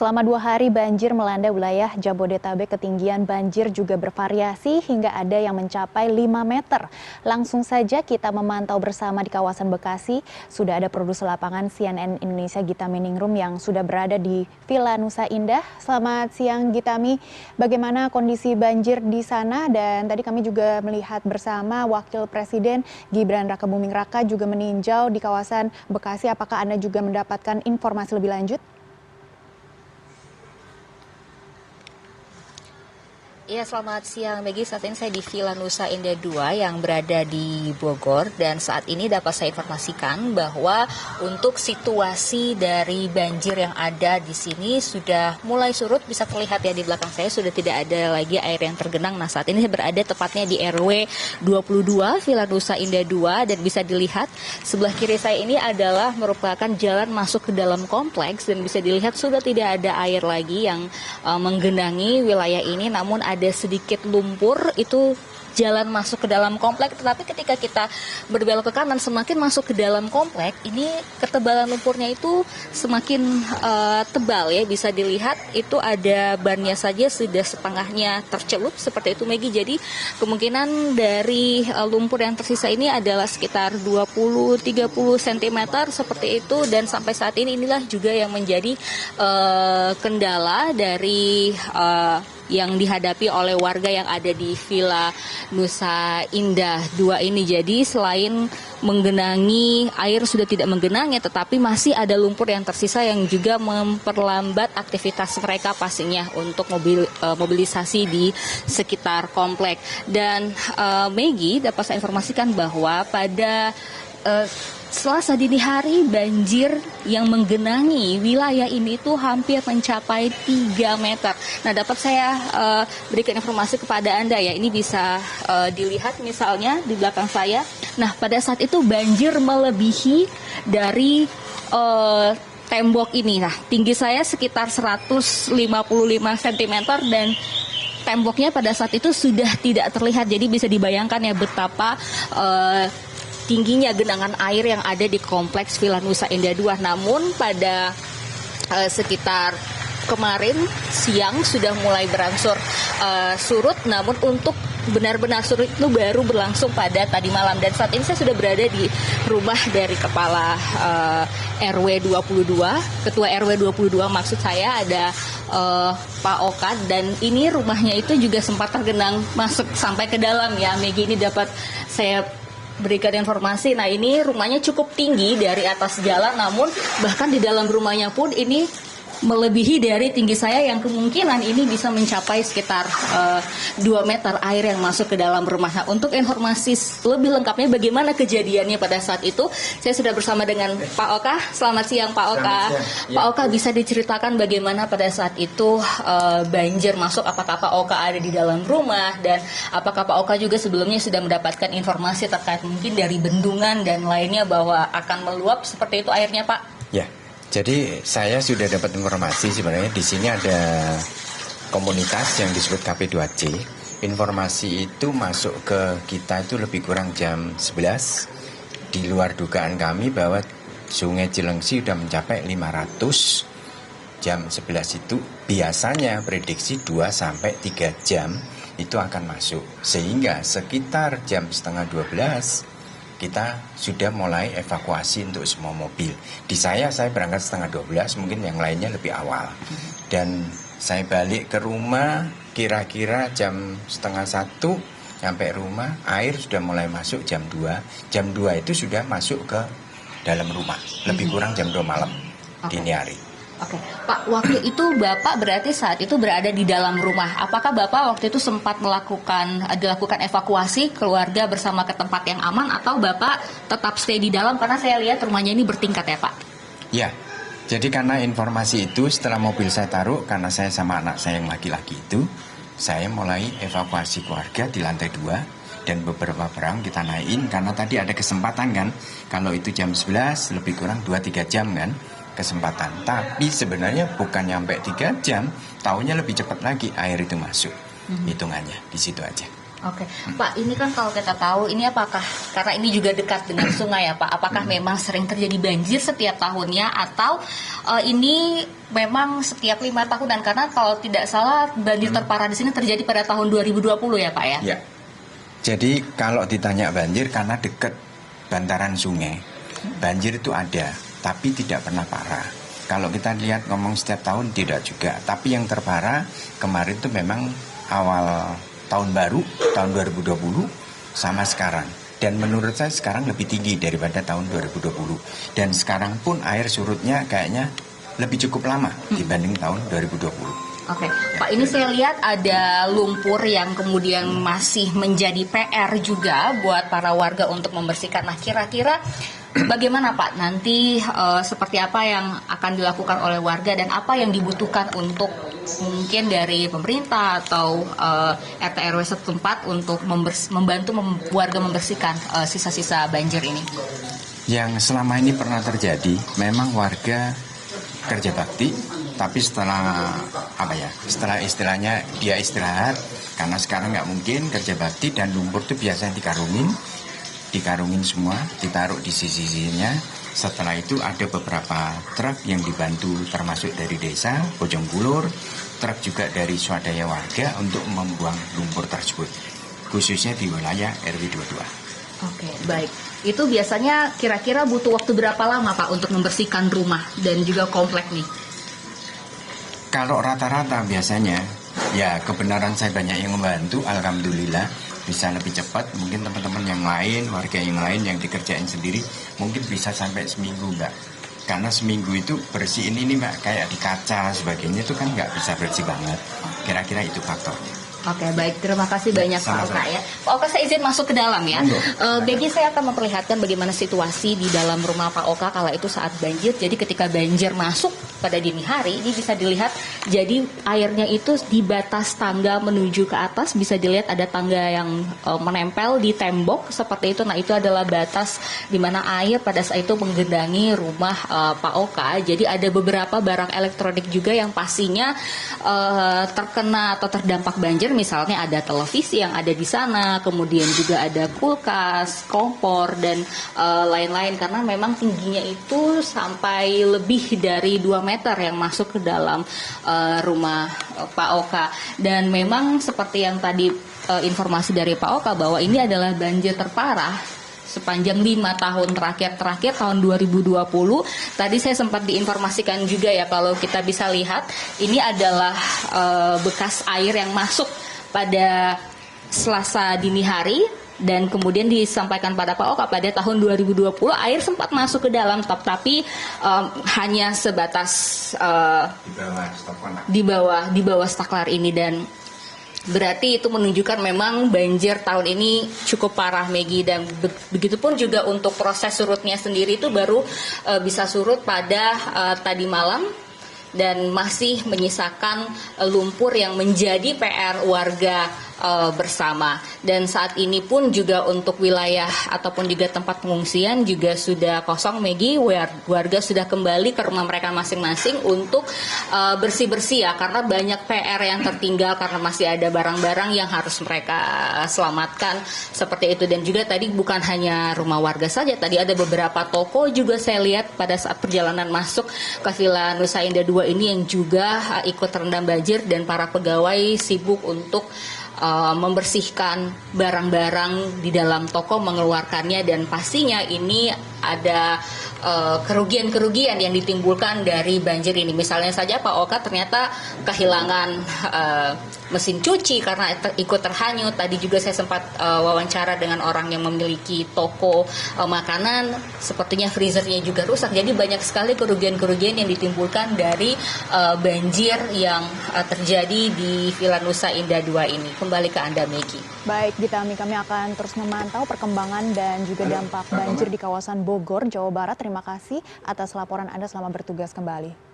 Selama 2 hari banjir melanda wilayah Jabodetabek, ketinggian banjir juga bervariasi hingga ada yang mencapai 5 meter. Langsung saja kita memantau bersama di kawasan Bekasi. Sudah ada produser lapangan CNN Indonesia Gitami Ningrum yang sudah berada di Villa Nusa Indah. Selamat siang Gitami, bagaimana kondisi banjir di sana? Dan tadi kami juga melihat bersama Wakil Presiden Gibran Rakebuming Raka juga meninjau di kawasan Bekasi. Apakah Anda juga mendapatkan informasi lebih lanjut? Iya, selamat siang Maggie. Saat ini saya di Villa Nusa Indah 2 yang berada di Bogor, dan saat ini dapat saya informasikan bahwa untuk situasi dari banjir yang ada di sini sudah mulai surut. Bisa terlihat ya di belakang saya sudah tidak ada lagi air yang tergenang. Nah, saat ini saya berada tepatnya di RW 22 Villa Nusa Indah 2, dan bisa dilihat sebelah kiri saya ini adalah merupakan jalan masuk ke dalam kompleks, dan bisa dilihat sudah tidak ada air lagi yang menggenangi wilayah ini, namun ada sedikit lumpur itu jalan masuk ke dalam komplek. Tetapi ketika kita berbelok ke kanan semakin masuk ke dalam komplek, ini ketebalan lumpurnya itu semakin tebal ya. Bisa dilihat itu ada bannya saja sudah setengahnya tercelup seperti itu Maggie. Jadi kemungkinan dari lumpur yang tersisa ini adalah sekitar 20-30 cm seperti itu, dan sampai saat ini inilah juga yang menjadi kendala dari yang dihadapi oleh warga yang ada di Villa Nusa Indah 2 ini. Jadi selain menggenangi, air sudah tidak menggenangi, tetapi masih ada lumpur yang tersisa yang juga memperlambat aktivitas mereka pastinya untuk mobilisasi di sekitar komplek. Dan Maggie, dapat saya informasikan bahwa pada Selasa dini hari banjir yang menggenangi wilayah ini itu hampir mencapai 3 meter. Nah, dapat saya berikan informasi kepada Anda ya, ini bisa dilihat misalnya di belakang saya. Nah, pada saat itu banjir melebihi dari tembok ini. Nah, tinggi saya sekitar 155 cm dan temboknya pada saat itu sudah tidak terlihat. Jadi bisa dibayangkan ya betapa tingginya genangan air yang ada di kompleks Villa Nusa Indah 2. Namun pada sekitar kemarin siang sudah mulai berangsur surut, namun untuk benar-benar surut itu baru berlangsung pada tadi malam. Dan saat ini saya sudah berada di rumah dari kepala RW 22, ketua RW 22 maksud saya, ada Pak Oka, dan ini rumahnya itu juga sempat tergenang masuk sampai ke dalam ya Maggie. Ini dapat saya berikan informasi. Nah, ini rumahnya cukup tinggi dari atas jalan, namun bahkan di dalam rumahnya pun ini melebihi dari tinggi saya yang kemungkinan ini bisa mencapai sekitar 2 meter air yang masuk ke dalam rumah. Nah, untuk informasi lebih lengkapnya bagaimana kejadiannya pada saat itu, saya sudah bersama dengan Pak Oka. Selamat siang Pak Oka. Pak Oka, bisa diceritakan bagaimana pada saat itu banjir masuk, apakah Pak Oka ada di dalam rumah, dan apakah Pak Oka juga sebelumnya sudah mendapatkan informasi terkait mungkin dari bendungan dan lainnya bahwa akan meluap seperti itu airnya Pak? Ya. Jadi saya sudah dapat informasi sebenarnya di sini ada komunitas yang disebut KP2C. Informasi itu masuk ke kita itu lebih kurang jam 11. Di luar dugaan kami bahwa Sungai Cilengsi sudah mencapai 500. Jam 11 itu biasanya prediksi 2-3 jam itu akan masuk. Sehingga sekitar jam setengah 12 kita sudah mulai evakuasi untuk semua mobil. Di saya berangkat setengah 12, mungkin yang lainnya lebih awal. Dan saya balik ke rumah kira-kira jam setengah 1, sampai rumah air sudah mulai masuk jam 2. Jam 2 itu sudah masuk ke dalam rumah, lebih kurang jam 2 malam dini hari. Oke, Pak, waktu itu Bapak berarti saat itu berada di dalam rumah. Apakah Bapak waktu itu sempat dilakukan evakuasi keluarga bersama ke tempat yang aman, atau Bapak tetap stay di dalam karena saya lihat rumahnya ini bertingkat ya Pak? Ya, jadi karena informasi itu setelah mobil saya taruh, karena saya sama anak saya yang laki-laki itu, saya mulai evakuasi keluarga di lantai 2. Dan beberapa barang kita naikin karena tadi ada kesempatan kan, kalau itu jam 11 lebih kurang 2-3 jam kan kesempatan. Tapi sebenarnya bukan nyampe 3 jam, taunya lebih cepat lagi air itu masuk. Hitungannya di situ aja. Oke, Pak, ini kan kalau kita tahu, ini apakah karena ini juga dekat dengan sungai ya Pak, apakah memang sering terjadi banjir setiap tahunnya atau ini memang setiap 5 tahunan? Karena kalau tidak salah banjir terparah di sini terjadi pada tahun 2020 ya Pak ya? Ya. Jadi kalau ditanya banjir karena dekat bantaran sungai, banjir itu ada, tapi tidak pernah parah. Kalau kita lihat ngomong setiap tahun tidak juga, tapi yang terparah kemarin itu memang awal tahun baru, tahun 2020 sama sekarang. Dan menurut saya sekarang lebih tinggi daripada tahun 2020. Dan sekarang pun air surutnya kayaknya lebih cukup lama dibanding tahun 2020. Oke, Pak, ini saya lihat ada lumpur yang kemudian masih menjadi PR juga buat para warga untuk membersihkan. Nah, kira-kira bagaimana Pak nanti seperti apa yang akan dilakukan oleh warga dan apa yang dibutuhkan untuk mungkin dari pemerintah atau RT RW setempat untuk membantu warga membersihkan sisa-sisa banjir ini? Yang selama ini pernah terjadi, memang warga kerja bakti, tapi setelah setelah istilahnya dia istirahat, karena sekarang nggak mungkin kerja bakti dan lumpur itu biasanya dikarungin semua, ditaruh di sisi-sisinya. Setelah itu ada beberapa truk yang dibantu termasuk dari desa, Bojonggulur, truk juga dari swadaya warga untuk membuang lumpur tersebut, khususnya di wilayah RW 22. Oke, baik. Itu biasanya kira-kira butuh waktu berapa lama Pak untuk membersihkan rumah dan juga komplek nih? Kalau rata-rata biasanya, ya kebenaran saya banyak yang membantu, alhamdulillah bisa lebih cepat. Mungkin teman-teman yang lain, warga yang lain yang dikerjain sendiri, mungkin bisa sampai seminggu Mbak. Karena seminggu itu bersihin ini Mbak, kayak di kaca sebagainya itu kan nggak bisa bersih banget. Kira-kira itu faktornya. Oke, baik. Terima kasih banyak Pak Oka ya. Pak Oka, saya izin masuk ke dalam ya. Begi, saya akan memperlihatkan bagaimana situasi di dalam rumah Pak Oka kala itu saat banjir. Jadi ketika banjir masuk pada dini hari, ini bisa dilihat jadi airnya itu di batas tangga menuju ke atas. Bisa dilihat ada tangga yang menempel di tembok seperti itu. Nah, itu adalah batas di mana air pada saat itu menggenangi rumah Pak Oka. Jadi ada beberapa barang elektronik juga yang pastinya terkena atau terdampak banjir. Misalnya ada televisi yang ada di sana, kemudian juga ada kulkas, kompor, dan lain-lain. Karena memang tingginya itu sampai lebih dari 2 meter yang masuk ke dalam rumah Pak Oka. Dan memang seperti yang tadi informasi dari Pak Oka bahwa ini adalah banjir terparah sepanjang 5 tahun terakhir tahun 2020. Tadi saya sempat diinformasikan juga ya, kalau kita bisa lihat ini adalah bekas air yang masuk pada Selasa dini hari, dan kemudian disampaikan pada Pak Oka pada tahun 2020 air sempat masuk ke dalam, tapi hanya sebatas di bawah staklar ini. Dan berarti itu menunjukkan memang banjir tahun ini cukup parah, Megi. Dan begitupun juga untuk proses surutnya sendiri itu baru bisa surut pada tadi malam, dan masih menyisakan lumpur yang menjadi PR warga bersama. Dan saat ini pun juga untuk wilayah ataupun juga tempat pengungsian juga sudah kosong, Megi. Warga sudah kembali ke rumah mereka masing-masing untuk bersih-bersih ya, karena banyak PR yang tertinggal karena masih ada barang-barang yang harus mereka selamatkan seperti itu. Dan juga tadi bukan hanya rumah warga saja, tadi ada beberapa toko juga saya lihat pada saat perjalanan masuk ke Villa Nusa Indah 2 ini yang juga ikut terendam banjir, dan para pegawai sibuk untuk membersihkan barang-barang di dalam toko, mengeluarkannya. Dan pastinya ini ada kerugian-kerugian yang ditimbulkan dari banjir ini. Misalnya saja Pak Oka ternyata kehilangan mesin cuci karena ikut terhanyut. Tadi juga saya sempat wawancara dengan orang yang memiliki toko makanan, sepertinya freezernya juga rusak. Jadi banyak sekali kerugian-kerugian yang ditimbulkan dari banjir yang terjadi di Villa Nusa Indah 2 ini. Kembali ke Anda, Megi. Baik, Gitami, kami akan terus memantau perkembangan dan juga dampak banjir di kawasan Bogor, Jawa Barat. Terima kasih atas laporan Anda, selamat bertugas kembali.